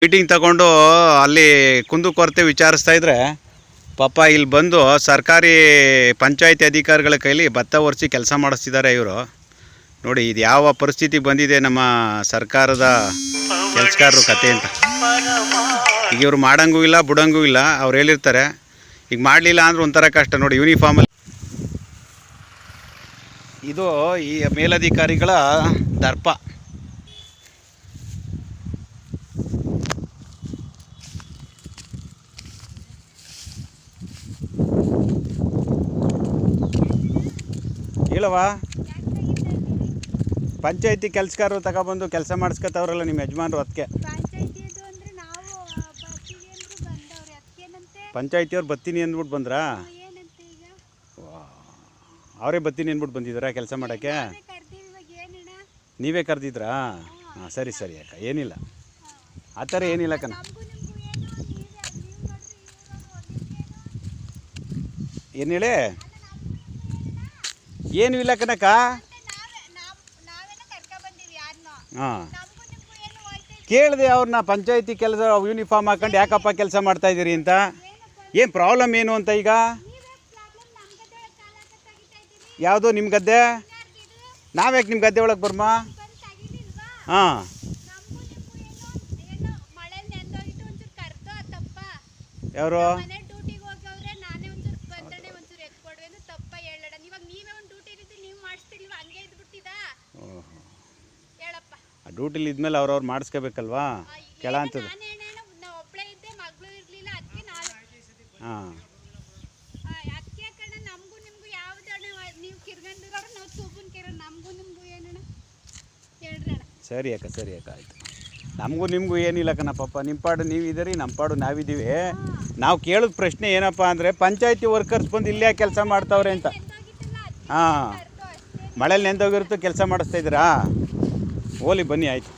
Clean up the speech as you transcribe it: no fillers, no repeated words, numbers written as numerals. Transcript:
Meeting ತಗೊಂಡು ಅಲ್ಲಿ ಕುಂದುಕೊರತೆ ವಿಚಾರಿಸ್ತಾ ಇದ್ರೆ ಪಾಪ ಇಲ್ಲಿ ಬಂದು ಸರ್ಕಾರಿ ಪಂಚಾಯತಿ ಅಧಿಕಾರಿಗಳ ಕೈಲಿ ಭತ್ತ ಒರೆಸಿ ಕೆಲಸ ಮಾಡಿಸ್ತಿದ್ದಾರೆ ಇವರು. ನೋಡಿ ಇದು ಯಾವ ಪರಿಸ್ಥಿತಿ ಬಂದಿದೆ ನಮ್ಮ ಸರ್ಕಾರದ ಕೆಲಸಗಾರರು ಕತೆ ಅಂತ. ಈಗ ಇವರು ಮಾಡಂಗೂ ಇಲ್ಲ ಬಿಡಂಗೂ ಇಲ್ಲ, ಅವ್ರು ಹೇಳಿರ್ತಾರೆ. ಈಗ ಮಾಡಲಿಲ್ಲ ಅಂದ್ರೆ ಒಂಥರ ಕಷ್ಟ. ನೋಡಿ ಯೂನಿಫಾರ್ಮಲ್ಲಿ ಇದು ಈ ಮೇಲಧಿಕಾರಿಗಳ ದರ್ಪ. ಹೇಳವಾ ಪಂಚಾಯತಿ ಕೆಲಸಗಾರರು ತಗೊಬಂದು ಕೆಲಸ ಮಾಡಿಸ್ಕೊತವ್ರಲ್ಲ ನಿಮ್ಮ ಯಜಮಾನ್ರು. ಅದಕ್ಕೆ ಪಂಚಾಯತಿಯವ್ರು ಬರ್ತೀನಿ ಅಂದ್ಬಿಟ್ಟು ಬಂದ್ರಾ? ಅವರೇ ಬರ್ತೀನಿ ಅಂದ್ಬಿಟ್ಟು ಬಂದಿದ್ದೀರಾ ಕೆಲಸ ಮಾಡೋಕ್ಕೆ? ನೀವೇ ಕರೆದಿದ್ರಾ? ಹಾಂ ಸರಿ ಸರಿ ಅಕ್ಕ, ಏನಿಲ್ಲ ಆ ಥರ ಏನಿಲ್ಲ ಕಣ. ಏನು ಹೇಳಿ? ಏನು ಇಲ್ಲ ಕನಕ. ಹಾಂ ಕೇಳಿದೆ ಅವ್ರನ್ನ, ಪಂಚಾಯತಿ ಕೆಲಸ ಯೂನಿಫಾರ್ಮ್ ಹಾಕೊಂಡು ಯಾಕಪ್ಪ ಕೆಲಸ ಮಾಡ್ತಾಯಿದ್ದೀರಿ ಅಂತ, ಏನು ಪ್ರಾಬ್ಲಮ್ ಏನು ಅಂತ. ಈಗ ಯಾವುದೋ ನಿಮ್ಮ ಗದ್ದೆ? ನಾವ್ಯಾಕೆ ನಿಮ್ಮ ಗದ್ದೆ ಒಳಗೆ ಬರ್ಮ? ಹಾಂ ಯಾರು? ಡ್ಯೂಟಿಲಿ ಇದ್ಮೇಲೆ ಅವ್ರವ್ರು ಮಾಡಿಸ್ಕೋಬೇಕಲ್ವಾ ಕೆಳ ಅಂತದ್ದು. ಹಾಂ ಸರಿ ಅಕ್ಕ ಸರಿ ಅಕ್ಕ, ಆಯಿತು. ನಮಗೂ ನಿಮಗೂ ಏನಿಲ್ಲ ಕಣ ಪಾಪ. ನಿಮ್ಮ ಪಾಡು ನೀವಿದ್ದೀರಿ, ನಮ್ಮ ಪಾಡು ನಾವಿದ್ದೀವಿ. ನಾವು ಕೇಳಿದ ಪ್ರಶ್ನೆ ಏನಪ್ಪ ಅಂದರೆ ಪಂಚಾಯತಿ ವರ್ಕರ್ಸ್ ಬಂದು ಇಲ್ಲೇ ಕೆಲಸ ಮಾಡ್ತಾವ್ರೆ ಅಂತ. ಹಾಂ ಮಳೇಲಿ ನೆಂದೋಗಿರುತ್ತೆ ಕೆಲಸ ಮಾಡಿಸ್ತಾಯಿದ್ದೀರಾ? ಓಲಿ ಬನ್ನಿ ಆಯಿತು.